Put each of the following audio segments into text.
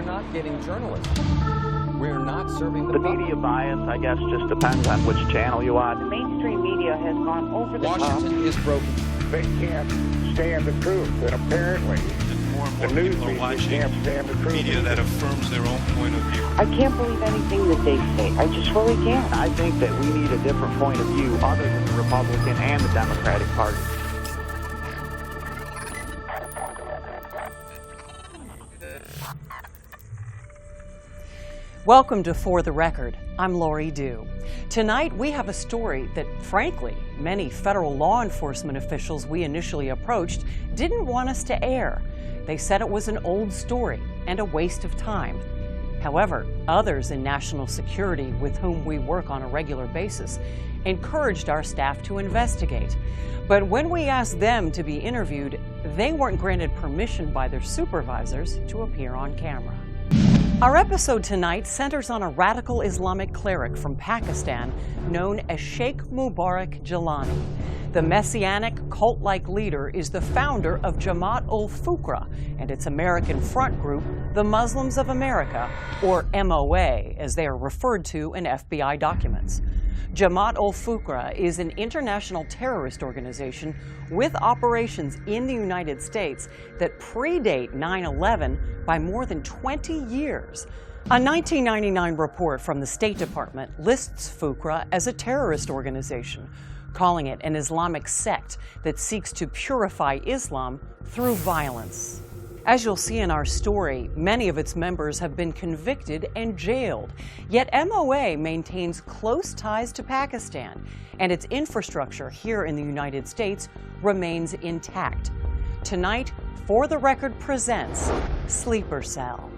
you're not getting journalism. We're not serving the public. Media bias, I guess, just depends on which channel you watch. The mainstream media has gone over the top. Washington is broken. They can't stand the truth, and apparently The news media can't stand the truth. Media that affirms their own point of view. I can't believe anything that they say. I just really can't. I think that we need a different point of view other than the Republican and the Democratic Party. Welcome to For the Record. I'm Lori Dew. Tonight we have a story that, frankly, many federal law enforcement officials we initially approached didn't want us to air. They said it was an old story and a waste of time. However, others in national security with whom we work on a regular basis encouraged our staff to investigate. But when we asked them to be interviewed, they weren't granted permission by their supervisors to appear on camera. Our episode tonight centers on a radical Islamic cleric from Pakistan known as Sheikh Mubarak Jilani. The messianic cult-like leader is the founder of Jamaat ul-Fuqra and its American front group, the Muslims of America, or MOA, as they are referred to in FBI documents. Jamaat ul-Fuqra is an international terrorist organization with operations in the United States that predate 9/11 by more than 20 years. A 1999 report from the State Department lists Fuqra as a terrorist organization, calling it an Islamic sect that seeks to purify Islam through violence. As you'll see in our story, many of its members have been convicted and jailed, yet MOA maintains close ties to Pakistan, and its infrastructure here in the United States remains intact. Tonight, For the Record presents Sleeper Cell.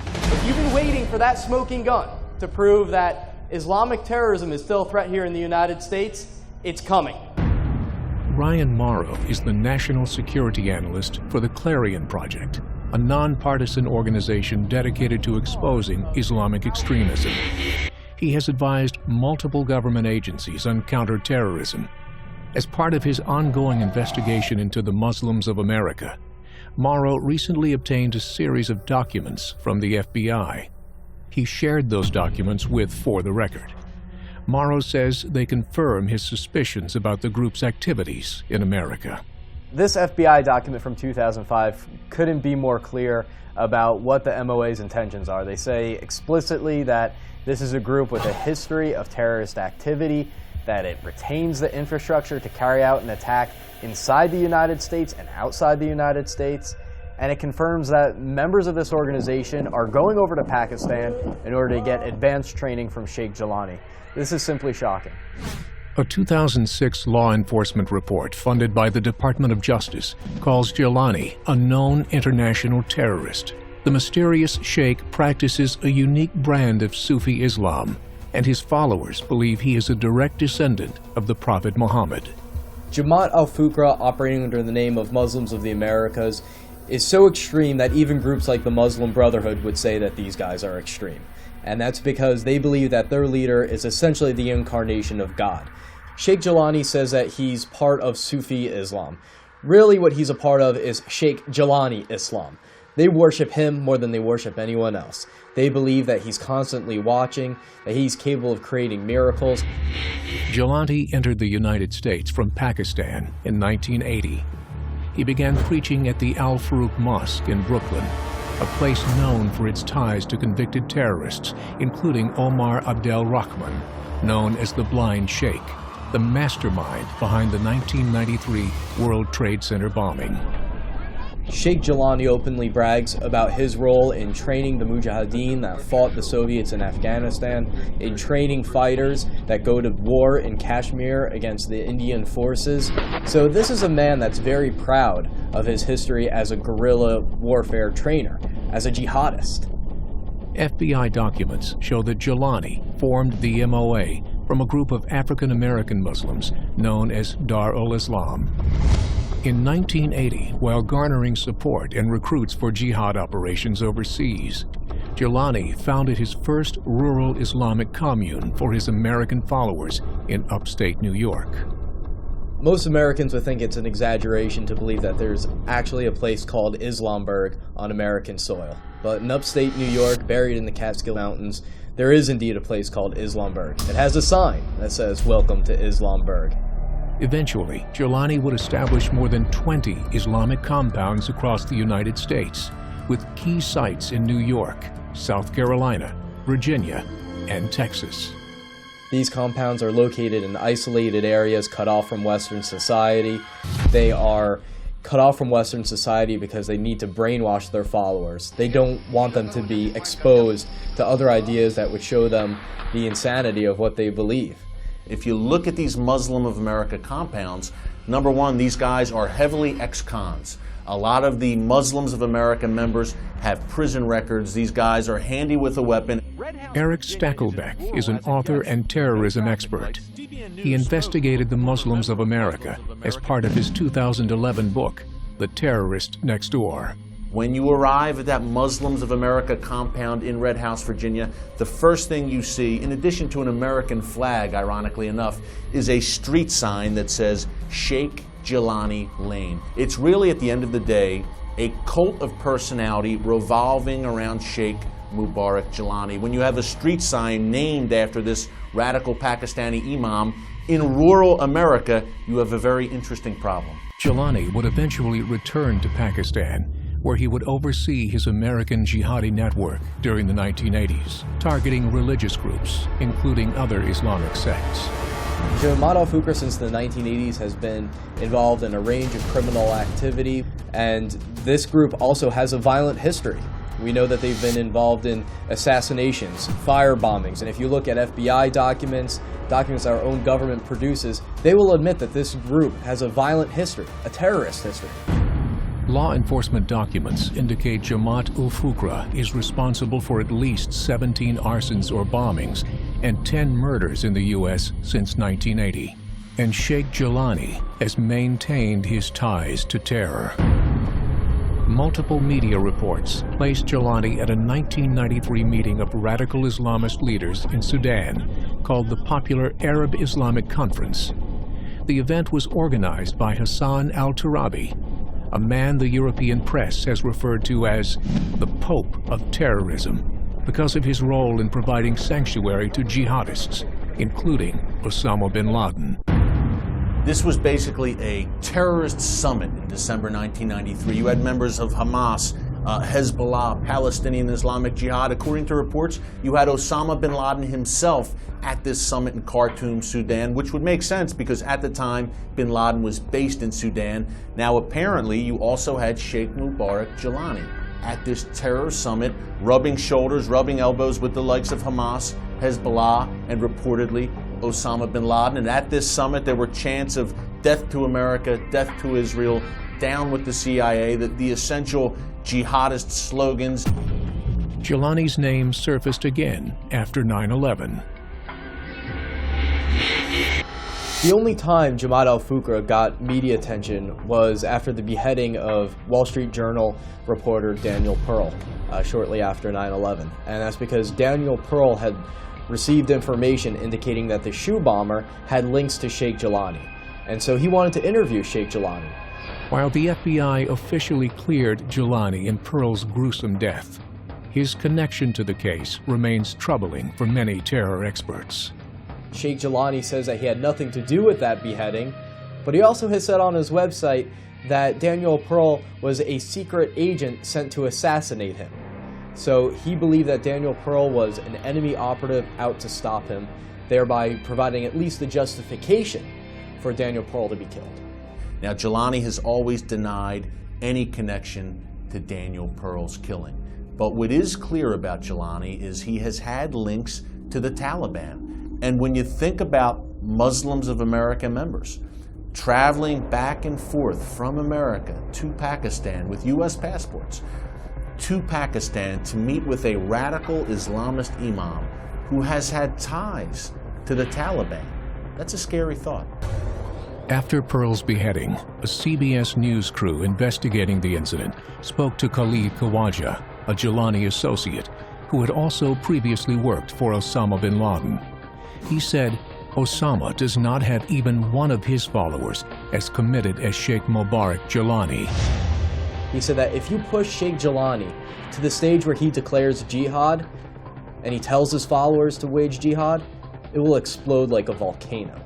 If you've been waiting for that smoking gun to prove that Islamic terrorism is still a threat here in the United States, it's coming. Ryan Mauro is the National Security Analyst for the Clarion Project, a nonpartisan organization dedicated to exposing Islamic extremism. He has advised multiple government agencies on counterterrorism. As part of his ongoing investigation into the Muslims of America, Mauro recently obtained a series of documents from the FBI. He shared those documents with For the Record. Mauro says they confirm his suspicions about the group's activities in America. This FBI document from 2005 couldn't be more clear about what the MOA's intentions are. They say explicitly that this is a group with a history of terrorist activity, that it retains the infrastructure to carry out an attack inside the United States and outside the United States, and it confirms that members of this organization are going over to Pakistan in order to get advanced training from Sheikh Jilani. This is simply shocking. A 2006 law enforcement report funded by the Department of Justice calls Jilani a known international terrorist. The mysterious sheikh practices a unique brand of Sufi Islam, and his followers believe he is a direct descendant of the Prophet Muhammad. Jamaat al-Fuqra, operating under the name of Muslims of the Americas, is so extreme that even groups like the Muslim Brotherhood would say that these guys are extreme. And that's because they believe that their leader is essentially the incarnation of God. Sheikh Jilani says that he's part of Sufi Islam. Really what he's a part of is Sheikh Jilani Islam. They worship him more than they worship anyone else. They believe that he's constantly watching, that he's capable of creating miracles. Jilani entered the United States from Pakistan in 1980. He began preaching at the Al-Faruq Mosque in Brooklyn, a place known for its ties to convicted terrorists, including Omar Abdel Rahman, known as the Blind Sheikh, the mastermind behind the 1993 World Trade Center bombing. Sheikh Jilani openly brags about his role in training the Mujahideen that fought the Soviets in Afghanistan, in training fighters that go to war in Kashmir against the Indian forces. So this is a man that's very proud of his history as a guerrilla warfare trainer, as a jihadist. FBI documents show that Jilani formed the MOA from a group of African American Muslims known as Dar ul-Islam. In 1980, while garnering support and recruits for jihad operations overseas, Jilani founded his first rural Islamic commune for his American followers in upstate New York. Most Americans would think it's an exaggeration to believe that there's actually a place called Islamberg on American soil. But in upstate New York, buried in the Catskill Mountains, there is indeed a place called Islamberg. It has a sign that says, "Welcome to Islamberg." Eventually, Jilani would establish more than 20 Islamic compounds across the United States, with key sites in New York, South Carolina, Virginia, and Texas. These compounds are located in isolated areas cut off from Western society. They are cut off from Western society because they need to brainwash their followers. They don't want them to be exposed to other ideas that would show them the insanity of what they believe. If you look at these Muslim of America compounds, number one, these guys are heavily ex-cons. A lot of the Muslims of America members have prison records. These guys are handy with a weapon. Eric Stackelbeck is an author and terrorism expert. He investigated the Muslims of America as part of his 2011 book, The Terrorist Next Door. When you arrive at that Muslims of America compound in Red House, Virginia, the first thing you see, in addition to an American flag, ironically enough, is a street sign that says Sheikh Jilani Lane. It's really, at the end of the day, a cult of personality revolving around Sheikh Mubarak Jilani. When you have a street sign named after this radical Pakistani imam in rural America, you have a very interesting problem. Jilani would eventually return to Pakistan, where he would oversee his American jihadi network during the 1980s, targeting religious groups, including other Islamic sects. Jamaat al-Fuqra since the 1980s has been involved in a range of criminal activity, and this group also has a violent history. We know that they've been involved in assassinations, fire bombings, and if you look at FBI documents our own government produces, they will admit that this group has a violent history, a terrorist history. Law enforcement documents indicate Jamaat ul-Fuqra is responsible for at least 17 arsons or bombings and 10 murders in the U.S. since 1980. And Sheikh Jilani has maintained his ties to terror. Multiple media reports placed Jilani at a 1993 meeting of radical Islamist leaders in Sudan called the Popular Arab Islamic Conference. The event was organized by Hassan al-Turabi, a man the European press has referred to as the Pope of terrorism because of his role in providing sanctuary to jihadists, including Osama bin Laden. This was basically a terrorist summit in December 1993. You had members of Hamas, Hezbollah, Palestinian Islamic Jihad. According to reports, you had Osama bin Laden himself at this summit in Khartoum, Sudan, which would make sense because at the time bin Laden was based in Sudan. Now apparently you also had Sheikh Mubarak Jilani at this terror summit, rubbing shoulders, rubbing elbows with the likes of Hamas, Hezbollah, and reportedly Osama bin Laden. And at this summit there were chants of death to America, death to Israel, down with the CIA, the essential jihadist slogans. Jilani's name surfaced again after 9/11. The only time Jamaat al-Fuqra got media attention was after the beheading of Wall Street Journal reporter Daniel Pearl shortly after 9/11. And that's because Daniel Pearl had received information indicating that the shoe bomber had links to Sheikh Jilani. And so he wanted to interview Sheikh Jilani. While the FBI officially cleared Jilani in Pearl's gruesome death, his connection to the case remains troubling for many terror experts. Sheikh Jilani says that he had nothing to do with that beheading, but he also has said on his website that Daniel Pearl was a secret agent sent to assassinate him. So he believed that Daniel Pearl was an enemy operative out to stop him, thereby providing at least the justification for Daniel Pearl to be killed. Now, Jilani has always denied any connection to Daniel Pearl's killing. But what is clear about Jilani is he has had links to the Taliban. And when you think about Muslims of America members traveling back and forth from America to Pakistan with U.S. passports, to Pakistan to meet with a radical Islamist imam who has had ties to the Taliban, that's a scary thought. After Pearl's beheading, a CBS News crew investigating the incident spoke to Khalid Khawaja, a Jilani associate, who had also previously worked for Osama bin Laden. He said Osama does not have even one of his followers as committed as Sheikh Mubarak Jelani. He said that if you push Sheikh Jelani to the stage where he declares jihad, and he tells his followers to wage jihad, it will explode like a volcano.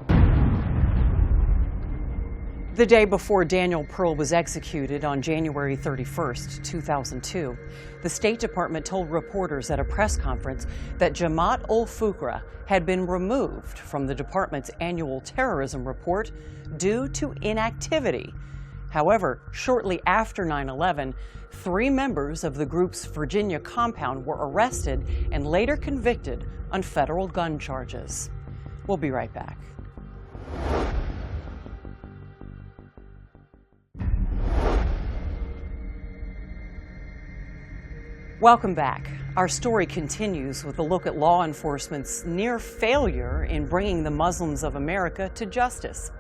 The day before Daniel Pearl was executed on January 31st, 2002, the State Department told reporters at a press conference that Jamaat ul-Fuqra had been removed from the department's annual terrorism report due to inactivity. However, shortly after 9/11, 3 members of the group's Virginia compound were arrested and later convicted on federal gun charges. We'll be right back. Welcome back. Our story continues with a look at law enforcement's near failure in bringing the Muslims of America to justice.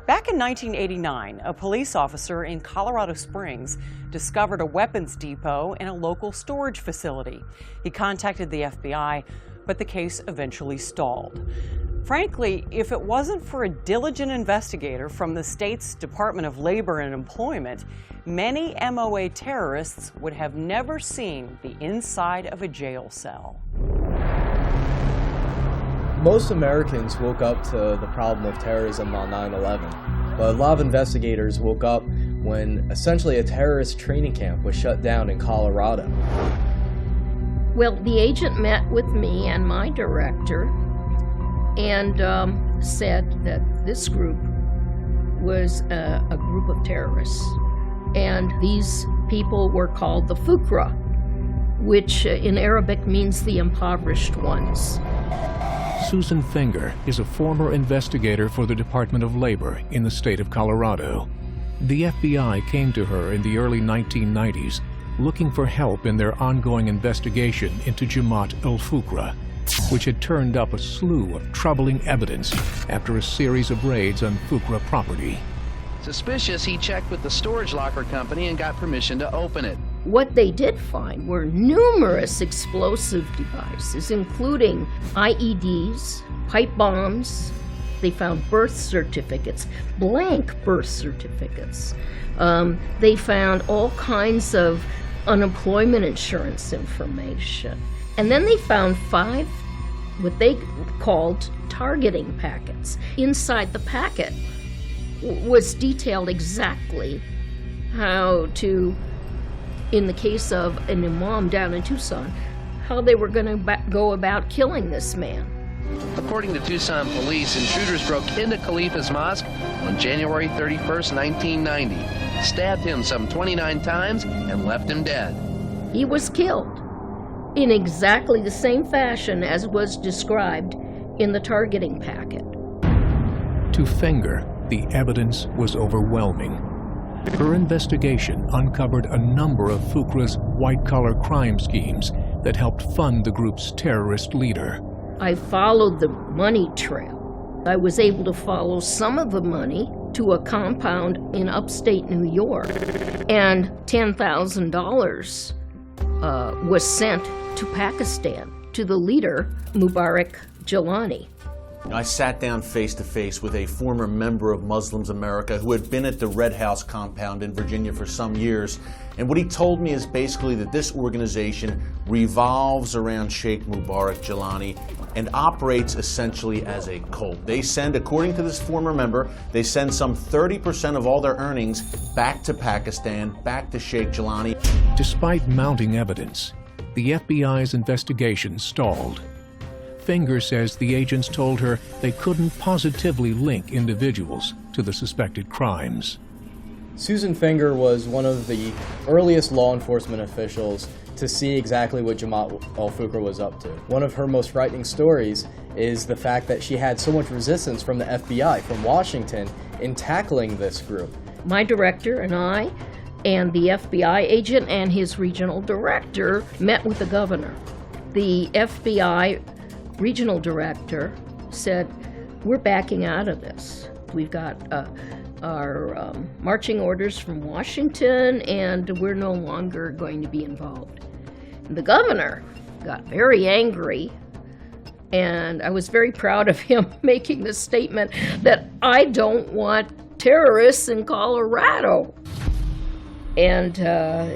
Back in 1989, a police officer in Colorado Springs discovered a weapons depot in a local storage facility. He contacted the FBI, but the case eventually stalled. Frankly, if it wasn't for a diligent investigator from the state's Department of Labor and Employment, many MOA terrorists would have never seen the inside of a jail cell. Most Americans woke up to the problem of terrorism on 9/11, but a lot of investigators woke up when essentially a terrorist training camp was shut down in Colorado. Well, the agent met with me and my director and said that this group was a group of terrorists. And these people were called the Fuqra, which in Arabic means the impoverished ones. Susan Finger is a former investigator for the Department of Labor in the state of Colorado. The FBI came to her in the early 1990s looking for help in their ongoing investigation into Jamaat ul-Fuqra, which had turned up a slew of troubling evidence after a series of raids on Fuqra property. Suspicious, he checked with the storage locker company and got permission to open it. What they did find were numerous explosive devices, including IEDs, pipe bombs. They found birth certificates, blank birth certificates. They found all kinds of unemployment insurance information. And then they found 5 what they called targeting packets. Inside the packet was detailed exactly how to, in the case of an imam down in Tucson, how they were going to go about killing this man. According to Tucson police, intruders broke into Khalifa's mosque on January 31st, 1990, stabbed him some 29 times, and left him dead. He was killed in exactly the same fashion as was described in the targeting packet. To Finger, the evidence was overwhelming. Her investigation uncovered a number of Fuqra's white-collar crime schemes that helped fund the group's terrorist leader. I followed the money trail. I was able to follow some of the money to a compound in upstate New York, and $10,000 was sent to Pakistan, to the leader, Mubarak Jelani. I sat down face to face with a former member of Muslims America who had been at the Red House compound in Virginia for some years. And what he told me is basically that this organization revolves around Sheikh Mubarak Jelani and operates essentially as a cult. They send, according to this former member, they send some 30% of all their earnings back to Pakistan, back to Sheikh Jelani. Despite mounting evidence, the FBI's investigation stalled. Finger says the agents told her they couldn't positively link individuals to the suspected crimes. Susan Finger was one of the earliest law enforcement officials to see exactly what Jamaat ul-Fuqra was up to. One of her most frightening stories is the fact that she had so much resistance from the FBI, from Washington, in tackling this group. My director and I and the FBI agent and his regional director met with the governor. The FBI regional director said, "We're backing out of this. We've got our marching orders from Washington, and we're no longer going to be involved." And the governor got very angry And I was very proud of him making the statement that I don't want terrorists in Colorado. And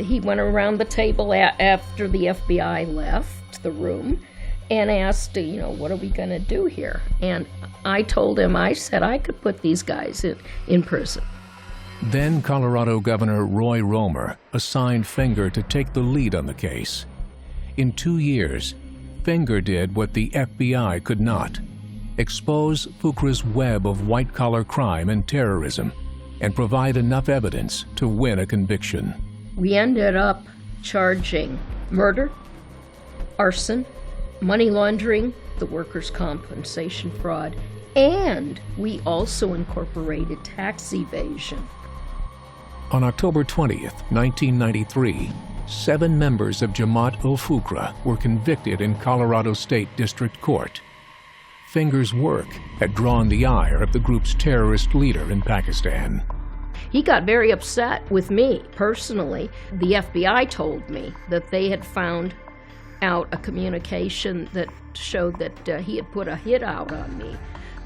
he went around the table after the FBI left the room and asked, what are we going to do here? And I told him, I said I could put these guys in prison. Then Colorado Governor Roy Romer assigned Finger to take the lead on the case. In 2 years, Finger did what the FBI could not: expose Fuqra's web of white-collar crime and terrorism and provide enough evidence to win a conviction. We ended up charging murder, arson, money laundering, the workers' compensation fraud, and we also incorporated tax evasion. On October 20th, 1993, 7 members of Jamaat ul-Fuqra were convicted in Colorado State District Court. Finger's work had drawn the ire of the group's terrorist leader in Pakistan. He got very upset with me personally. The FBI told me that they had found out a communication that showed that he had put a hit out on me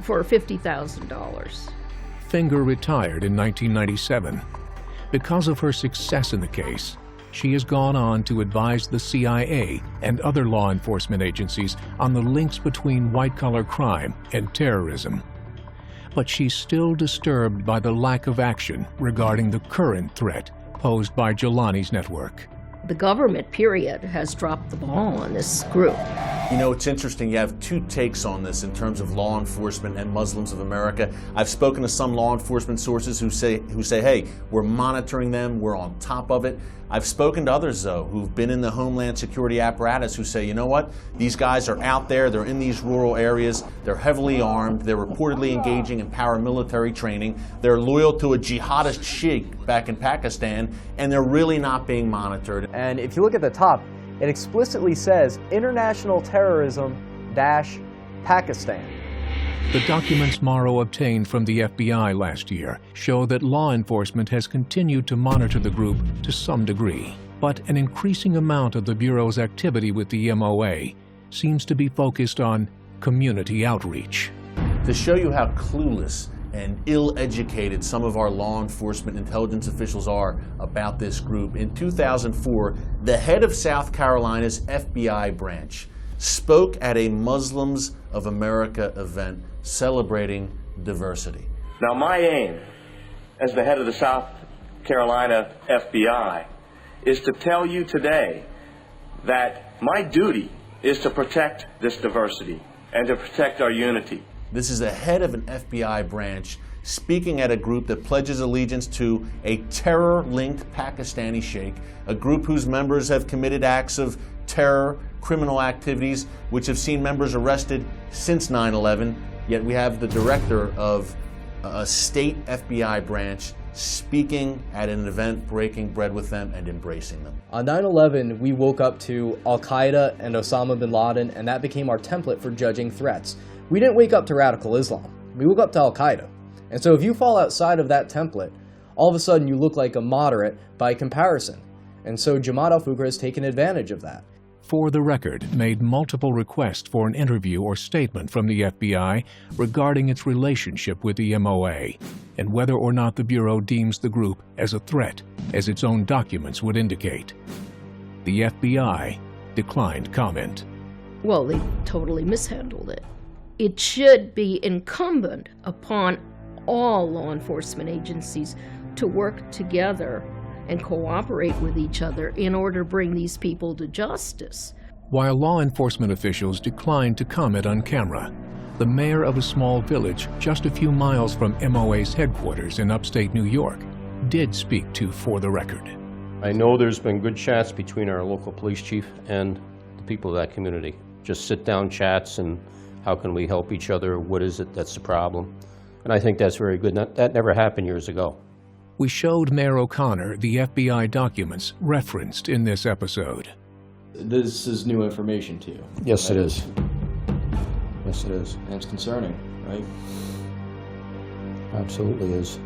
for $50,000. Finger retired in 1997. Because of her success in the case, she has gone on to advise the CIA and other law enforcement agencies on the links between white-collar crime and terrorism. But she's still disturbed by the lack of action regarding the current threat posed by Jelani's network. The government, period, has dropped the ball on this group. It's interesting. You have 2 takes on this in terms of law enforcement and Muslims of America. I've spoken to some law enforcement sources who say, hey, we're monitoring them, we're on top of it. I've spoken to others, though, who've been in the Homeland Security apparatus who say, you know what, these guys are out there, they're in these rural areas, they're heavily armed, they're reportedly engaging in paramilitary training, they're loyal to a jihadist sheikh back in Pakistan, and they're really not being monitored. And if you look at the top, it explicitly says international terrorism-Pakistan. The documents Mauro obtained from the FBI last year show that law enforcement has continued to monitor the group to some degree, but an increasing amount of the Bureau's activity with the MOA seems to be focused on community outreach. To show you how clueless and ill-educated some of our law enforcement intelligence officials are about this group, in 2004, the head of South Carolina's FBI branch spoke at a Muslims of America event celebrating diversity. Now, my aim as the head of the South Carolina FBI is to tell you today that my duty is to protect this diversity and to protect our unity. This is the head of an FBI branch speaking at a group that pledges allegiance to a terror-linked Pakistani sheikh, a group whose members have committed acts of terror, criminal activities, which have seen members arrested since 9/11, yet we have the director of a state FBI branch speaking at an event, breaking bread with them and embracing them. On 9/11, we woke up to Al-Qaeda and Osama bin Laden, and that became our template for judging threats. We didn't wake up to radical Islam. We woke up to Al-Qaeda. And so if you fall outside of that template, all of a sudden you look like a moderate by comparison. And so Jamaat al-Fuqra has taken advantage of that. For the Record made multiple requests for an interview or statement from the FBI regarding its relationship with the MOA and whether or not the Bureau deems the group as a threat, as its own documents would indicate. The FBI declined comment. Well, they totally mishandled it. It should be incumbent upon all law enforcement agencies to work together and cooperate with each other in order to bring these people to justice. While law enforcement officials declined to comment on camera, the mayor of a small village just a few miles from MOA's headquarters in upstate New York did speak to For the Record. I know there's been good chats between our local police chief and the people of that community. Just sit-down chats and how can we help each other? What is it that's the problem? And I think that's very good. That never happened years ago. We showed Mayor O'Connor the FBI documents referenced in this episode. This is new information to you. Yes, right? It is. Yes, it is. And it's concerning, right? Absolutely is.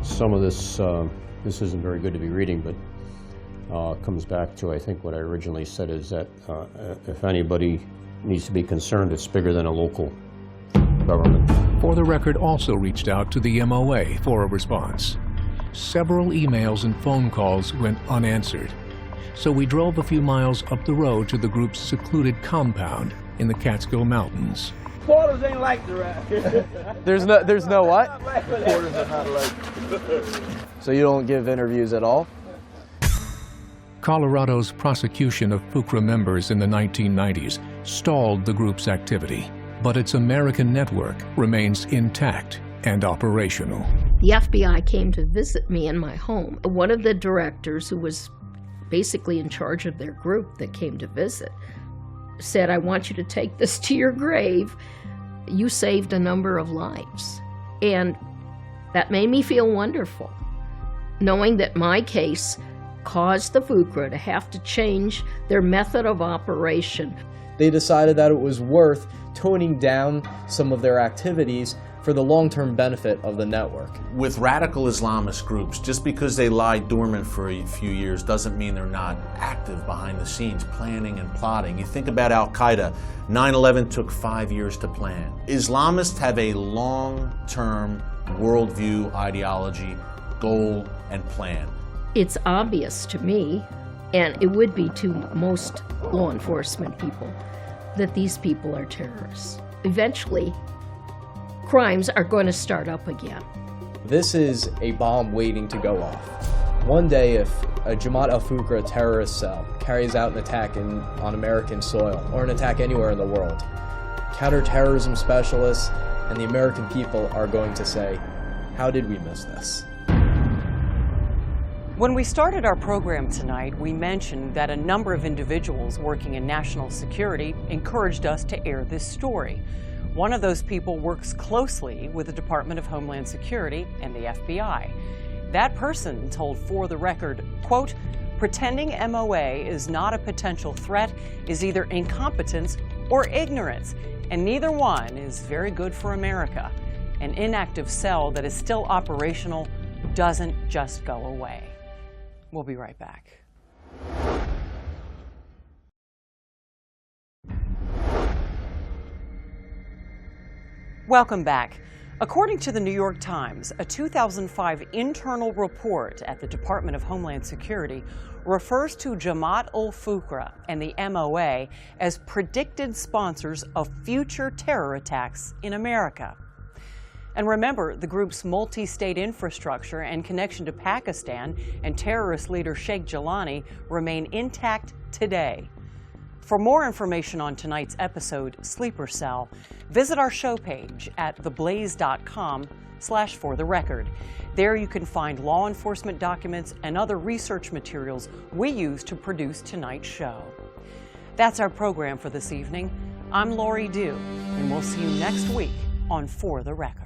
Some of this, this isn't very good to be reading, but comes back to, I think, what I originally said is that if anybody needs to be concerned. It's bigger than a local government. For the Record also reached out to the MOA for a response. Several emails and phone calls went unanswered, so we drove a few miles up the road to the group's secluded compound in the Catskill Mountains. Quarters ain't like the rest. There's no what? Quarters are not like. So you don't give interviews at all? Colorado's prosecution of Fuqra members in the 1990s stalled the group's activity, but its American network remains intact and operational. The FBI came to visit me in my home. One of the directors, who was basically in charge of their group that came to visit, said, "I want you to take this to your grave. You saved a number of lives." And that made me feel wonderful, knowing that my case caused the Fuqra to have to change their method of operation. They decided that it was worth toning down some of their activities for the long-term benefit of the network. With radical Islamist groups, just because they lie dormant for a few years doesn't mean they're not active behind the scenes, planning and plotting. You think about Al-Qaeda, 9/11 took 5 years to plan. Islamists have a long-term worldview, ideology, goal, and plan. It's obvious to me, and it would be to most law enforcement people, that these people are terrorists. Eventually, crimes are going to start up again. This is a bomb waiting to go off. One day, if a Jamaat al-Fuqra terrorist cell carries out an attack on American soil, or an attack anywhere in the world, counterterrorism specialists and the American people are going to say, "How did we miss this?" When we started our program tonight, we mentioned that a number of individuals working in national security encouraged us to air this story. One of those people works closely with the Department of Homeland Security and the FBI. That person told For the Record, quote, "Pretending MOA is not a potential threat is either incompetence or ignorance, and neither one is very good for America. An inactive cell that is still operational doesn't just go away." We'll be right back. Welcome back. According to the New York Times, a 2005 internal report at the Department of Homeland Security refers to Jamaat ul-Fuqra and the MOA as predicted sponsors of future terror attacks in America. And remember, the group's multi-state infrastructure and connection to Pakistan and terrorist leader Sheikh Jilani remain intact today. For more information on tonight's episode, Sleeper Cell, visit our show page at theblaze.com/fortherecord. There you can find law enforcement documents and other research materials we use to produce tonight's show. That's our program for this evening. I'm Laurie Dew, and we'll see you next week on For the Record.